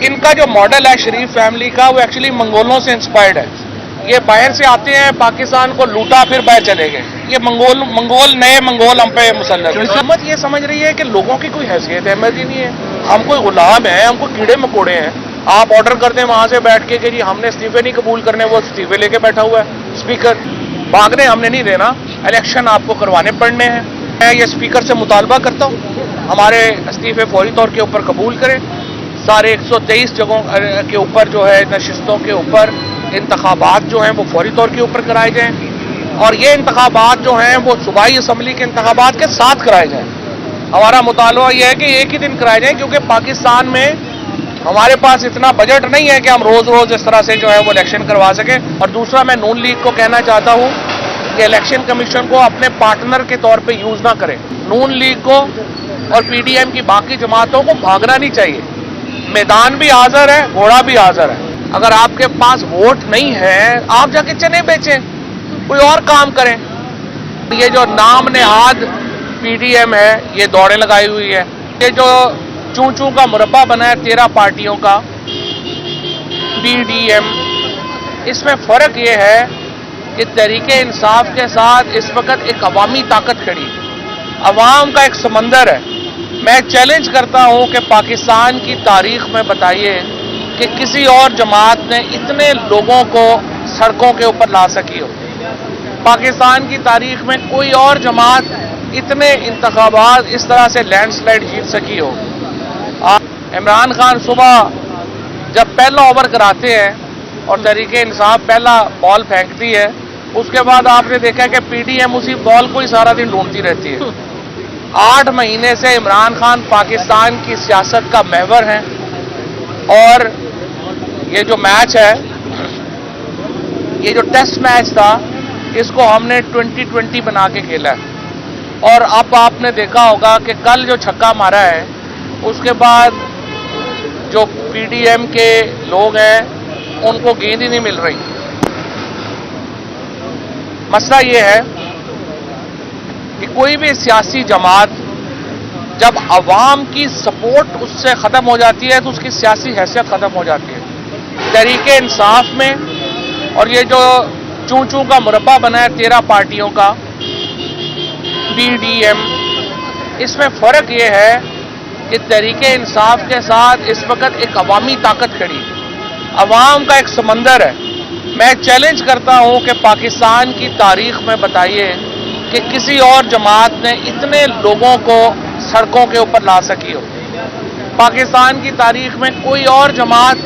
इनका जो मॉडल है शरीफ फैमिली का वो एक्चुअली मंगोलों से इंस्पायर्ड है। ये बाहर से आते हैं, पाकिस्तान को लूटा, फिर बाहर चले गए। ये मंगोल नए मंगोल हम पे मुसल्लत। हुकूमत ये समझ रही है कि लोगों की कोई हैसियत अहमियत ही नहीं है, हम कोई गुलाम है, हम कोई कीड़े मकोड़े हैं। आप ऑर्डर करते हैं वहां से बैठ के कि जी हमने इस्तीफे नहीं कबूल करने, वो इस्तीफे लेके बैठा हुआ है स्पीकर। भागने हमने नहीं देना, इलेक्शन आपको करवाने पड़ने हैं। मैं ये स्पीकर से मुतालबा करता हूँ हमारे इस्तीफे फौरी तौर के ऊपर कबूल करें। सारे 123 जगहों के ऊपर जो है नशिस्तों के ऊपर इंतखाबात जो हैं वो फौरी तौर के ऊपर कराए जाएं, और ये इंतखाबात जो हैं वो सूबाई असम्बली के इंतखाबात के साथ कराए जाएं। हमारा मुतालबा यह है कि एक ही दिन कराए जाएं, क्योंकि पाकिस्तान में हमारे पास इतना बजट नहीं है कि हम रोज रोज इस तरह से जो है वो इलेक्शन करवा सकें। और दूसरा, मैं नून लीग को कहना चाहता हूँ कि इलेक्शन कमीशन को अपने पार्टनर के तौर पे यूज ना करें। नून लीग को और पीडीएम की बाकी जमातों को भागना नहीं चाहिए। मैदान भी हाजिर है, घोड़ा भी हाजिर है। अगर आपके पास वोट नहीं है, आप जाके चने बेचें, कोई और काम करें। ये जो नाम नेहाद पीडीएम है, ये दौड़े लगाई हुई है। ये जो चूं चूं का मुरब्बा बना है 13 पार्टियों का पीडीएम, इसमें फर्क ये है कि तहरीके इंसाफ के साथ इस वक्त एक अवामी ताकत खड़ी, अवाम का एक समंदर है। मैं चैलेंज करता हूं कि पाकिस्तान की तारीख में बताइए कि किसी और जमात ने इतने लोगों को सड़कों के ऊपर ला सकी हो। पाकिस्तान की तारीख में कोई और जमात इतने इंतखाबात इस तरह से लैंडस्लाइड जीत सकी हो। इमरान खान सुबह जब पहला ओवर कराते हैं और तहरीके इंसाफ पहला बॉल फेंकती है, उसके बाद आपने देखा कि पीडीएम उसी बॉल को ही सारा दिन ढूंढती रहती है। 8 महीने से इमरान खान पाकिस्तान की सियासत का महवर है, और ये जो मैच है, ये जो टेस्ट मैच था, इसको हमने 2020 बना के खेला है। और अब आपने देखा होगा कि कल जो छक्का मारा है, उसके बाद जो पीडीएम के लोग हैं उनको गेंद ही नहीं मिल रही। मसला ये है कि कोई भी सियासी जमात जब अवाम की सपोर्ट उससे ख़त्म हो जाती है तो उसकी सियासी हैसियत ख़त्म हो जाती है। तहरीके इंसाफ में और ये जो चूं चूं का मुरब्बा बना है 13 पार्टियों का पीडीएम, इसमें फ़र्क ये है कि तहरीके इंसाफ के साथ इस वक्त एक अवामी ताकत खड़ी, अवाम का एक समंदर है। मैं चैलेंज करता हूं कि पाकिस्तान की तारीख में बताइए कि किसी और जमात ने इतने लोगों को सड़कों के ऊपर ला सकी हो। पाकिस्तान की तारीख में कोई और जमात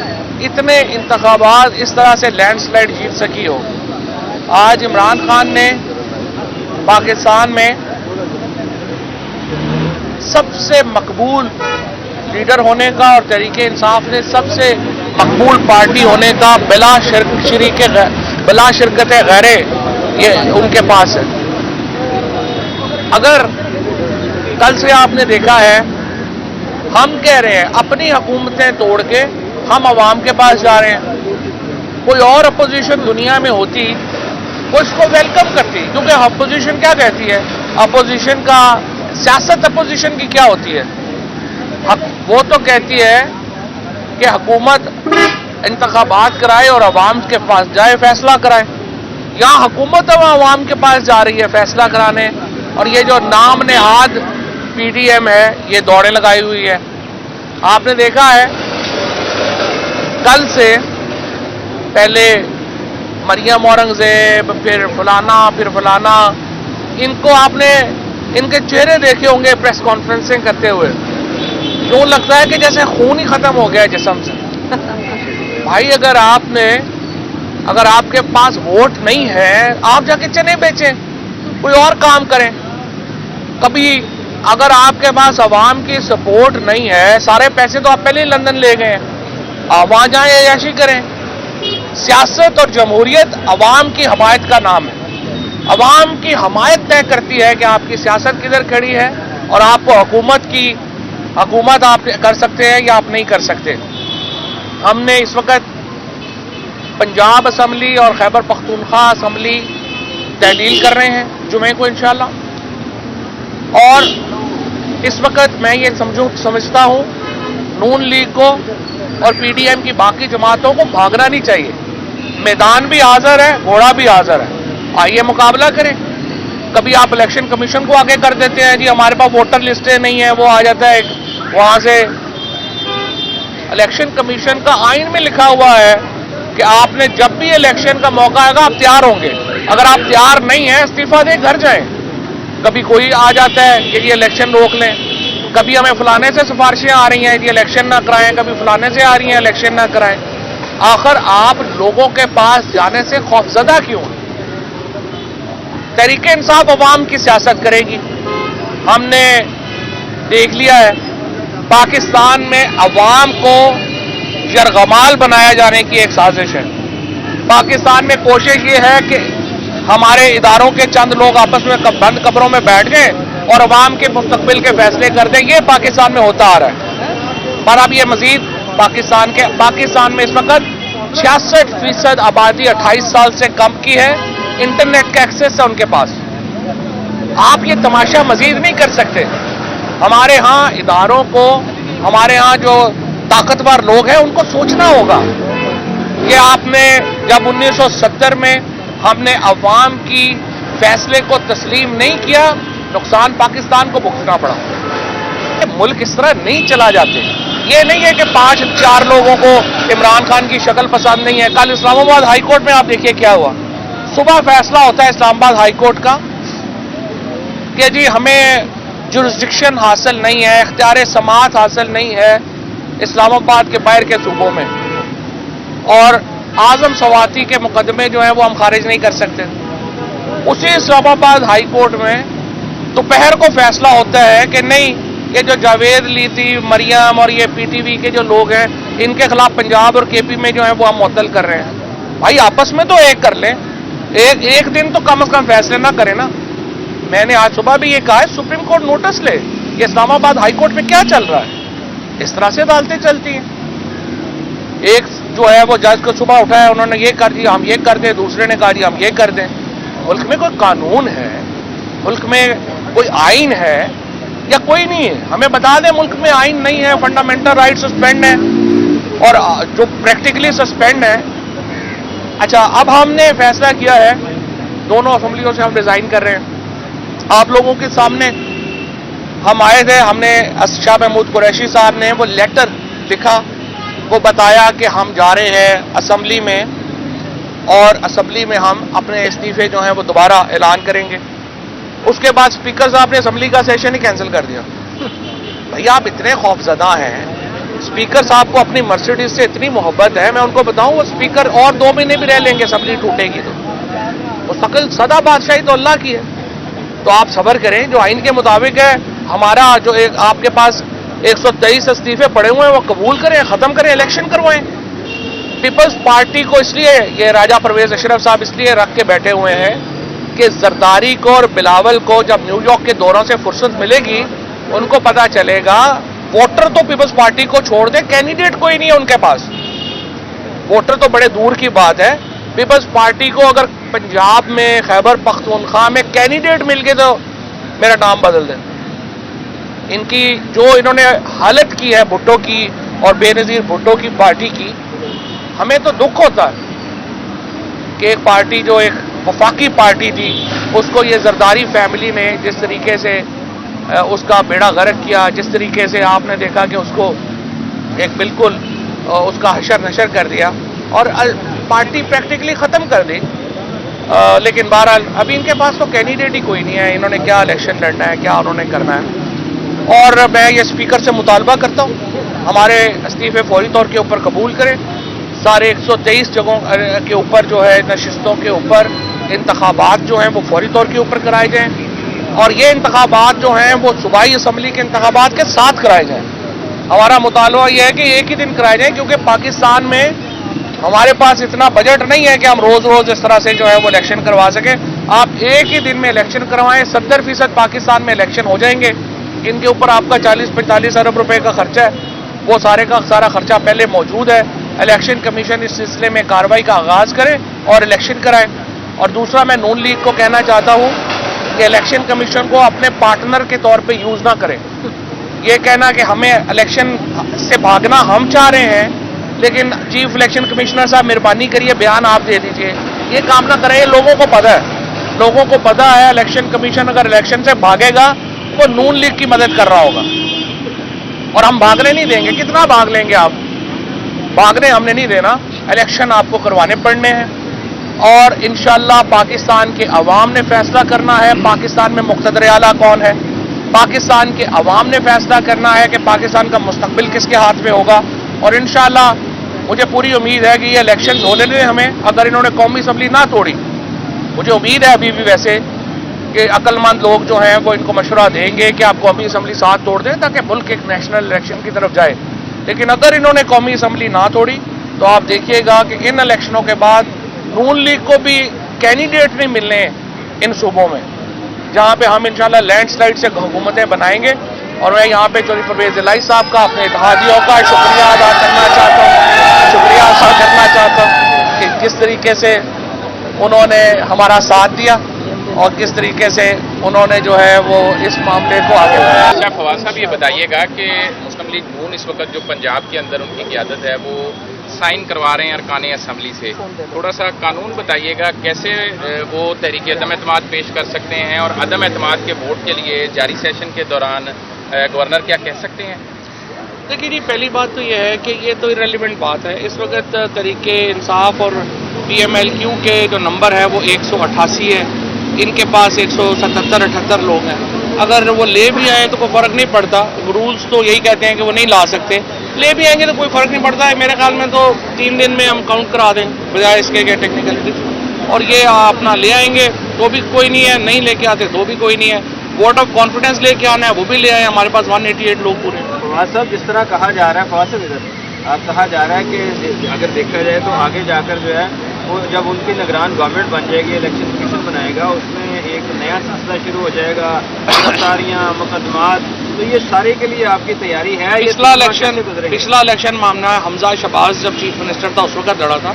इतने इंतखाबात इस तरह से लैंडस्लाइड जीत सकी हो। आज इमरान खान ने पाकिस्तान में सबसे मकबूल लीडर होने का और तहरीके इंसाफ ने सबसे मकबूल पार्टी होने का बिला शिरकत गैरे ये उनके पास है। अगर कल से आपने देखा है, हम कह रहे हैं अपनी हुकूमतें तोड़ के हम अवाम के पास जा रहे हैं। कोई और अपोजिशन दुनिया में होती वो इसको वेलकम करती, क्योंकि अपोजिशन क्या कहती है, अपोजिशन का सियासत अपोजिशन की क्या होती है, वो तो कहती है कि हुकूमत इंतखाबात कराए और अवाम के पास जाए फैसला कराए। यहाँ हुकूमत अब अवाम के पास जा रही है फैसला कराने, और ये जो नाम नेहाद पीडीएम है ये दौड़े लगाई हुई है। आपने देखा है कल से पहले मरियम औरंगजेब, फिर फलाना, इनको आपने इनके चेहरे देखे होंगे प्रेस कॉन्फ्रेंसिंग करते हुए, यूं लगता है कि जैसे खून ही खत्म हो गया है जिस्म से। भाई अगर आपके पास वोट नहीं है, आप जाके चने बेचें, कोई और काम करें। कभी अगर आपके पास अवाम की सपोर्ट नहीं है, सारे पैसे तो आप पहले ही लंदन ले गए हैं, आप वहां जाएं ऐशी करें। सियासत और जमहूरियत अवाम की हमायत का नाम है। अवाम की हमायत तय करती है कि आपकी सियासत किधर खड़ी है और आपको हुकूमत आप कर सकते हैं या आप नहीं कर सकते। हमने इस वक्त पंजाब असम्बली और खैबर पख्तूनख्वा असम्बली तहलील कर रहे हैं जुमे को इंशाल्लाह। और इस वक्त मैं ये समझता हूं नून लीग को और पीडीएम की बाकी जमातों को भागना नहीं चाहिए। मैदान भी हाजिर है, घोड़ा भी हाजिर है, आइए मुकाबला करें। कभी आप इलेक्शन कमीशन को आगे कर देते हैं, जी हमारे पास वोटर लिस्टें नहीं है, वो आ जाता है वहां से। इलेक्शन कमीशन का आइन में लिखा हुआ है कि आपने जब भी इलेक्शन का मौका आएगा आप तैयार होंगे, अगर आप तैयार नहीं हैं इस्तीफा दे घर जाएं। कभी कोई आ जाता है कि ये इलेक्शन रोक लें, कभी हमें फलाने से सिफारिशें आ रही हैं कि इलेक्शन ना कराएं, कभी फलाने से आ रही हैं इलेक्शन ना कराएं। आखिर आप लोगों के पास जाने से खौफजदा क्यों? तहरीके इंसाफ अवाम की सियासत करेगी। हमने देख लिया है पाकिस्तान में अवाम को यरगमाल बनाया जाने की एक साजिश है। पाकिस्तान में कोशिश ये है कि हमारे इदारों के चंद लोग आपस में बंद कमरों में बैठ गए और अवाम के मुस्तकबिल के फैसले कर दें। ये पाकिस्तान में होता आ रहा है। पर अब ये मजीद पाकिस्तान में इस वक्त 66% आबादी 28 साल से कम की है, इंटरनेट का एक्सेस है उनके पास। आप ये तमाशा मजीद नहीं कर सकते। हमारे यहाँ इदारों को, हमारे यहाँ जो ताकतवर लोग हैं उनको सोचना होगा कि आपने जब 1970 में हमने अवाम की फैसले को तस्लीम नहीं किया, नुकसान पाकिस्तान को भुगतना पड़ा। मुल्क इस तरह नहीं चला जाते। ये नहीं है कि 5-4 लोगों को इमरान खान की शक्ल पसंद नहीं है। कल इस्लामाबाद हाई कोर्ट में आप देखिए क्या हुआ। सुबह फैसला होता है इस्लामाबाद हाई कोर्ट का कि जी हमें जुरिस्डिक्शन हासिल नहीं है, इख्तियार समाअत हासिल नहीं है इस्लामाबाद के बाहर के सूबों में, और आजम सवाती के मुकदमे जो हैं वो हम खारिज नहीं कर सकते। उसी इस्लामाबाद हाई कोर्ट में दोपहर को फैसला होता है कि नहीं, ये जो जावेद लीती, मरियम और ये पीटीवी के जो लोग हैं इनके खिलाफ पंजाब और केपी में जो है वो हम मुअत्तल कर रहे हैं। भाई आपस में तो एक कर लें, एक दिन तो कम से कम फैसले ना करें ना। मैंने आज सुबह भी ये कहा है सुप्रीम कोर्ट नोटिस ले, ये इस्लामाबाद हाई कोर्ट में क्या चल रहा है। इस तरह से अदालतें चलती हैं। एक जो है वो जज को सुबह उठाया, उन्होंने ये कर दिया हम ये कर दें, दूसरे ने कहा जी हम ये कर दें। मुल्क में कोई कानून है, मुल्क में कोई आइन है या कोई नहीं है? हमें बता दें मुल्क में आइन नहीं है, फंडामेंटल राइट सस्पेंड है और जो प्रैक्टिकली सस्पेंड है। अच्छा, अब हमने फैसला किया है, दोनों असेंबलियों से हम रिजाइन कर रहे हैं। आप लोगों के सामने हम आए थे, हमने शाह महमूद कुरैशी साहब ने वो लेटर लिखा, वो बताया कि हम जा रहे हैं असेंबली में और असेंबली में हम अपने इस्तीफे जो हैं वो दोबारा ऐलान करेंगे। उसके बाद स्पीकर साहब ने असेंबली का सेशन ही कैंसिल कर दिया। भैया आप इतने खौफजदा हैं, स्पीकर साहब को अपनी मर्सिडीज से इतनी मोहब्बत है, मैं उनको बताऊं वो स्पीकर और 2 महीने भी रह लेंगे, असेंबली टूटेगी तो। मुस्तकिल सदा बादशाही तो अल्लाह की है, तो आप सब्र करें। जो आइन के मुताबिक है, हमारा जो एक आपके पास 123 इस्तीफे पड़े हुए हैं वो कबूल करें, खत्म करें, इलेक्शन करवाएं। पीपल्स पार्टी को इसलिए ये राजा परवेज अशरफ साहब इसलिए रख के बैठे हुए हैं कि जरदारी को और बिलावल को जब न्यूयॉर्क के दौरों से फुर्सत मिलेगी उनको पता चलेगा। वोटर तो पीपल्स पार्टी को छोड़ दे, कैंडिडेट कोई नहीं है उनके पास। वोटर तो बड़े दूर की बात है। पीपल्स पार्टी को अगर पंजाब में, खैबर पख्तूनख्वा में कैंडिडेट मिल गए तो मेरा नाम बदल दें। इनकी जो इन्होंने हालत की है भुट्टो की और बेनजीर भुट्टो की पार्टी की, हमें तो दुख होता है कि एक पार्टी जो एक वफाकी पार्टी थी उसको ये जरदारी फैमिली ने जिस तरीके से उसका बेड़ा गर्क किया, जिस तरीके से आपने देखा कि उसको एक बिल्कुल उसका हशर नशर कर दिया और पार्टी प्रैक्टिकली ख़त्म कर दी। लेकिन बहरहाल अभी इनके पास तो कैंडिडेट ही कोई नहीं है। इन्होंने क्या इलेक्शन लड़ना है, क्या उन्होंने करना है। और मैं ये स्पीकर से मुतालबा करता हूँ हमारे इस्तीफे फौरी तौर के ऊपर कबूल करें। सारे 123 जगहों के ऊपर जो है नशिस्तों के ऊपर इंतखाबात जो हैं वो फौरी तौर के ऊपर कराए जाएँ और ये इंतखाबात जो हैं वो सूबाई असम्बली के इंतखाबात के साथ कराए जाएँ। हमारा मुतालबा ये है कि एक ही दिन कराए जाएँ, क्योंकि पाकिस्तान में हमारे पास इतना बजट नहीं है कि हम रोज रोज इस तरह से जो है वो इलेक्शन करवा सकें। आप एक ही दिन में इलेक्शन करवाएं, 70% पाकिस्तान में इलेक्शन हो जाएंगे। इनके ऊपर आपका 40-45 अरब रुपए का खर्चा है, वो सारे का सारा खर्चा पहले मौजूद है। इलेक्शन कमीशन इस सिलसिले में कार्रवाई का आगाज करे और इलेक्शन कराए। और दूसरा, मैं नून लीग को कहना चाहता हूँ कि इलेक्शन कमीशन को अपने पार्टनर के तौर पर यूज ना करें। ये कहना कि हमें इलेक्शन से भागना हम चाह रहे हैं, लेकिन चीफ इलेक्शन कमिश्नर साहब मेहरबानी करिए बयान आप दे दीजिए, ये काम ना करें। लोगों को पता है, लोगों को पता है इलेक्शन कमीशन अगर इलेक्शन से भागेगा वो नून लीग की मदद कर रहा होगा, और हम भागने नहीं देंगे। कितना भाग लेंगे आप? भागने हमने नहीं देना। इलेक्शन आपको करवाने पड़ने हैं, और इंशाअल्लाह पाकिस्तान के अवाम ने फैसला करना है पाकिस्तान में मुक़्तदर आला कौन है। पाकिस्तान के अवाम ने फैसला करना है कि पाकिस्तान का मुस्तकबिल किसके हाथ में होगा, और इंशाअल्लाह मुझे पूरी उम्मीद है कि ये इलेक्शन होने दें हमें। अगर इन्होंने कौमी असम्बली ना तोड़ी, मुझे उम्मीद है अभी भी वैसे कि अक्लमंद लोग जो हैं वो इनको मशवरा देंगे कि आप कौमी असम्बली साथ तोड़ दें ताकि मुल्क एक नेशनल इलेक्शन की तरफ जाए। लेकिन अगर इन्होंने कौमी असम्बली ना तोड़ी तो आप देखिएगा कि इन इलेक्शनों के बाद नून लीग को भी कैंडिडेट नहीं मिलने इन सूबों में, जहाँ पे हम इंशाल्लाह लैंडस्लाइड से हुकूमतें बनाएंगे। और मैं यहाँ पे चौधरी परवेज़ इलाही साहब का, अपने इत्तेहादियों का शुक्रिया अदा करना चाहता हूँ, शुक्रिया अदा करना चाहता हूँ कि किस तरीके से उन्होंने हमारा साथ दिया और किस तरीके से उन्होंने जो है वो इस मामले को आगे बढ़ाया। अच्छा फवाद साहब, ये बताइएगा कि मुस्लिम लीग नून इस वक्त जो पंजाब के अंदर उनकी क़यादत है वो साइन करवा रहे हैं अरकान असम्बली से, थोड़ा सा कानून बताइएगा कैसे वो तहरीक अदम एतमाद पेश कर सकते हैं, और अदम एतमाद के वोट के लिए जारी सेशन के दौरान गवर्नर क्या कह सकते हैं? देखिए जी, पहली बात तो ये है कि ये तो इरेलीवेंट बात है। इस वक्त तहरीक इंसाफ और PMLQ के जो नंबर है वो 188 है, इनके पास 177-78 लोग हैं। अगर वो ले भी आए तो कोई फ़र्क नहीं पड़ता, रूल्स तो यही कहते हैं कि वो नहीं ला सकते। ले भी आएंगे तो कोई फ़र्क नहीं पड़ता है। मेरे ख्याल में तो 3 दिन में हम काउंट करा दें बजाय इसके कि टेक्निकलिटीज, और ये अपना ले आएंगे तो भी कोई नहीं है, नहीं लेके आते तो भी कोई नहीं है। वोट ऑफ कॉन्फिडेंस लेके आना है वो भी ले आए, हमारे पास 188 लोग पूरे। फवाद साहब, जिस तरह कहा जा रहा है, फवाद साहब इधर आप कहा जा रहा है कि अगर देखा जाए तो आगे जाकर जो है वो जब उनकी निगरान गवर्नमेंट बन जाएगी, इलेक्शन कमीशन बनाएगा, उसमें एक नया सिलसिला शुरू हो जाएगा, गिरफ्तारियां, मुकदमात, तो ये सारे के लिए आपकी तैयारी है? पिछला इलेक्शन मामला हमजा शहबाज जब चीफ मिनिस्टर था उस वक्त लड़ा था,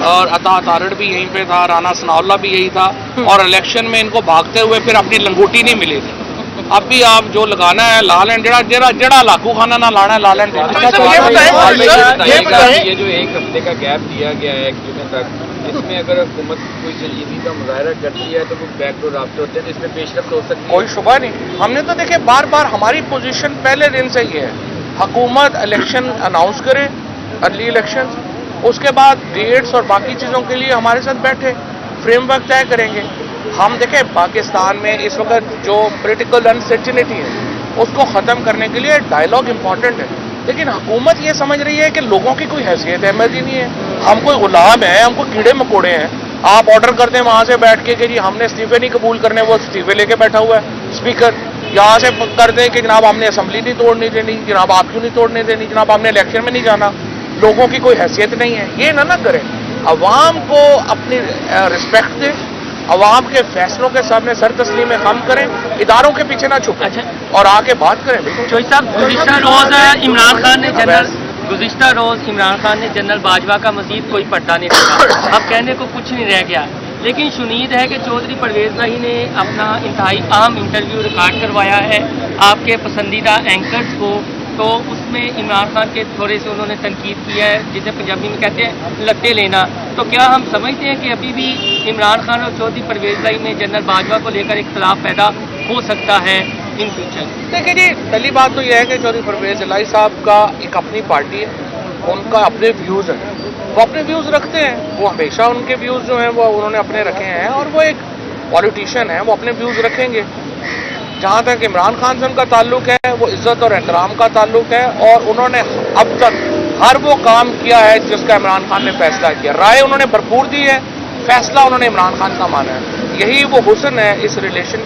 और अता तारड़ भी यहीं पे था, राना सनाउल्लाह भी यही था, और इलेक्शन में इनको भागते हुए फिर अपनी लंगोटी नहीं मिली थी। अब भी आप जो लगाना है लाल एंड जड़ा लाखू खाना ना लाना है लाल एंड। ये जो एक हफ्ते का गैप दिया गया है 1 जून तक, इसमें अगर हुकूमत कोई संजीदगी का मुजाहरा करती है तो वो बैकडोर राब्ते होते हैं, तो इसमें पेशरफ्त हो सकती है? कोई शुबा नहीं। हमने तो देखे बार बार हमारी पोजीशन पहले दिन से ही है, हुकूमत इलेक्शन अनाउंस करे, अर्ली इलेक्शन, उसके बाद डेट्स और बाकी चीज़ों के लिए हमारे साथ बैठे फ्रेमवर्क तय करेंगे। हम देखें पाकिस्तान में इस वक्त जो पॉलिटिकल अनसर्टेनिटी है उसको ख़त्म करने के लिए डायलॉग इम्पॉर्टेंट है, लेकिन हुकूमत ये समझ रही है कि लोगों की कोई हैसियत अहमियत ही नहीं है, हम कोई गुलाम है, हम कोई कीड़े मकोड़े हैं। आप ऑर्डर करते हैं वहाँ से बैठ के कि जी हमने इस्तीफे नहीं कबूल करने, वो इस्तीफे लेके बैठा हुआ है स्पीकर। यहाँ से कर दें कि जनाब हमने असम्बली नहीं तोड़ने देनी, जनाब आप क्यों नहीं तोड़ने देनी, जनाब हमने इलेक्शन में नहीं जाना, लोगों की कोई हैसियत नहीं है। ये ना करें, अवाम को अपनी रिस्पेक्ट दें, अवाम के फैसलों के सामने सर तस्लीम हम करें, इदारों के पीछे ना छुपें और आके बात करें। चौधरी साहब, गुज़िश्ता रोज़ इमरान खान ने जनरल बाजवा का मजीद कोई पट्टा नहीं रखा, अब कहने को कुछ नहीं रह गया, लेकिन शुनीद है कि चौधरी परवेज़ इलाही ने अपना इंतहाई अहम इंटरव्यू रिकॉर्ड करवाया है आपके पसंदीदा एंकर्स को, तो उसमें इमरान खान के थोड़े से उन्होंने तनकीद किया है, जिसे पंजाबी में कहते हैं लत्ते लेना। तो क्या हम समझते हैं कि अभी भी इमरान खान और चौधरी परवेज़ इलाही में जनरल बाजवा को लेकर इख्तलाफ पैदा हो सकता है इन फ्यूचर? देखिए जी, पहली बात तो यह है कि चौधरी परवेज़ इलाही साहब का एक अपनी पार्टी है, उनका अपने व्यूज़ हैं, वो अपने व्यूज़ रखते हैं, वो हमेशा उनके व्यूज़ जो हैं वो उन्होंने अपने रखे हैं, और वो एक पॉलिटिशियन है, वो अपने व्यूज़ रखेंगे। जहाँ तक इमरान खान से उनका ताल्लुक है वो इज़्ज़त और एहतराम का ताल्लुक है, और उन्होंने अब तक हर वो काम किया है जिसका इमरान खान ने फैसला किया, राय उन्होंने भरपूर दी है, फैसला उन्होंने इमरान खान का माना है, यही वो हुस्न है इस रिलेशन।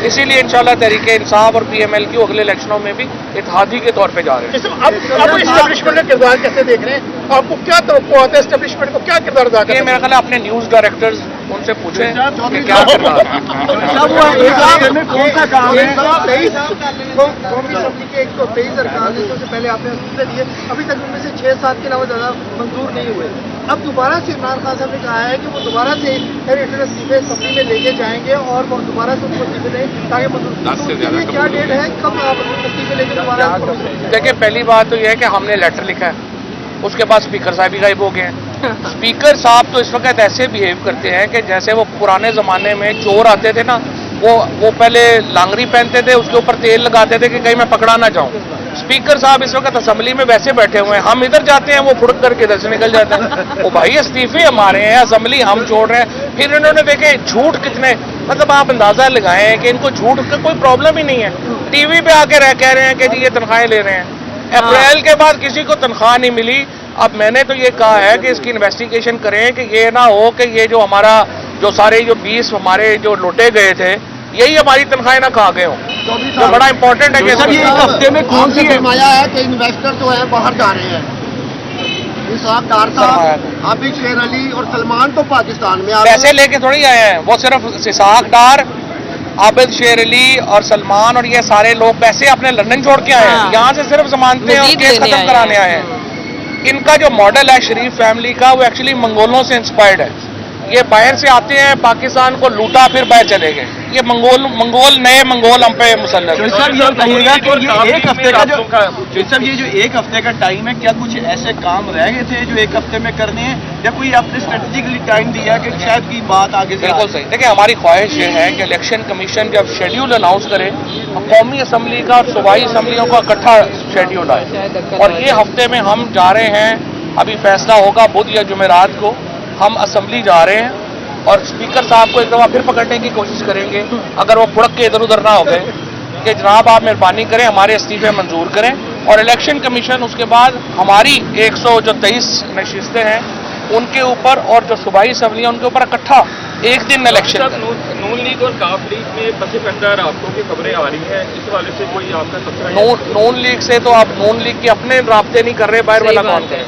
इसीलिए इंशाल्लाह तहरीक इंसाफ और PMLQ अगले इलेक्शनों में भी इत्तेहादी के तौर पे जा रहे हैं। अब एस्टेब्लिशमेंट का किरदार कैसे देख रहे हैं, आपको क्या तवक्को आता है, एस्टेब्लिशमेंट को क्या किरदार अदा करें? मेरा ख्याल है अपने न्यूज़ डायरेक्टर्स उनसे पूछें कि क्या किरदार है। कौन सा काम है? कौमी असम्बली के 123 अरकान, सबसे पहले आपने इस्तीफे दिए, अभी तक उनमें से 6-7 के अलावा ज़्यादा मंजूर नहीं हुए। अब दोबारा से इमरान खान साहब ने कहा है कि वो दोबारा से इस्तीफे असम्बली में लेके जाएंगे और वो दोबारा से उनको इस्तीफे दें ताकि तो क्या डेट है कब आप इस्तीफे लेके दोबारा? देखिए, पहली बात तो यह है कि हमने लेटर लिखा है, उसके बाद स्पीकर साहब भी गायब हो गए हैं। स्पीकर साहब तो इस वक्त ऐसे बिहेव करते हैं कि जैसे वो पुराने ज़माने में चोर आते थे ना, वो पहले लांगरी पहनते थे, उसके ऊपर तेल लगाते थे कि कहीं मैं पकड़ा ना जाऊं। स्पीकर साहब इस वक्त असेंबली में वैसे बैठे हुए हैं, हम इधर जाते हैं वो फुड़क करके इधर से निकल जाते हैं। वो भाई इस्तीफे हमारे हैं, असेंबली हम छोड़ रहे हैं। फिर इन्होंने देखे झूठ कितने, मतलब आप अंदाजा लगाएं कि इनको झूठ का कोई प्रॉब्लम ही नहीं है। टीवी पे आके कह रहे हैं कि जी ये तनख्वाहें ले रहे हैं। अप्रैल के बाद किसी को तनख्वाह नहीं मिली। अब मैंने तो ये कहा है कि इसकी इन्वेस्टिगेशन करें कि ये ना हो कि ये जो हमारा जो सारे जो 20 हमारे जो लुटे गए थे, यही हमारी तनख्वाहें ना खा गए हों। जो बड़ा इंपॉर्टेंट है कि सर, ये एक हफ्ते में कौन सी फरमाया है कि इन्वेस्टर जो है बाहर जा रहे हैं? इसहाक डार साहब, आबिद शेर अली और सलमान तो पाकिस्तान में आ रहे हैं। पैसे लेके थोड़ी आए हैं, वो सिर्फ इसहाक डार, आबिद शेर अली और सलमान और ये सारे लोग पैसे अपने लंदन छोड़ के आए हैं। यहाँ से सिर्फ जमानतें और केस खत्म कराने आए हैं। इनका जो मॉडल है शरीफ फैमिली का, वो एक्चुअली मंगोलों से इंस्पायर्ड है। ये बाहर से आते हैं, पाकिस्तान को लूटा, फिर बाहर चले गए। ये मंगोल नए मंगोल हम पे मुसल्लत है। सर, ये कहिएगा कि ये एक हफ्ते का सर, ये जो एक हफ्ते का टाइम है, क्या कुछ ऐसे काम रह गए थे जो एक हफ्ते में करने हैं, या कोई आपने स्ट्रेटेजिकली टाइम दिया कि शायद की बात आगे से? बिल्कुल सही। देखिए, हमारी ख्वाहिश ये है कि इलेक्शन कमीशन जब शेड्यूल अनाउंस करे, कौमी असम्बली का और सूबाई असम्बलियों का इकट्ठा शेड्यूल आए। और ये हफ्ते में हम जा रहे हैं, अभी फैसला होगा बुध या जुमेरात को, हम असम्बली जा रहे हैं और स्पीकर साहब को एक दफ़ा फिर पकड़ने की कोशिश करेंगे, अगर वो फुड़क के इधर उधर ना हो गए, कि जनाब आप मेहरबानी करें, हमारे इस्तीफे मंजूर करें। और इलेक्शन कमीशन उसके बाद हमारी 123 नशिस्तें हैं उनके ऊपर और जो सूबाई असम्बलियाँ उनके ऊपर इकट्ठा एक दिन इलेक्शन। नून लीग और काफ लीग में पसे पंदा राब्तों की खबरें आ रही हैं, इस वाले से कोई आपका खतरा? नून लीग से तो आप नून लीग के अपने राब्ते नहीं कर रहे, बाहर वाला कौन करे?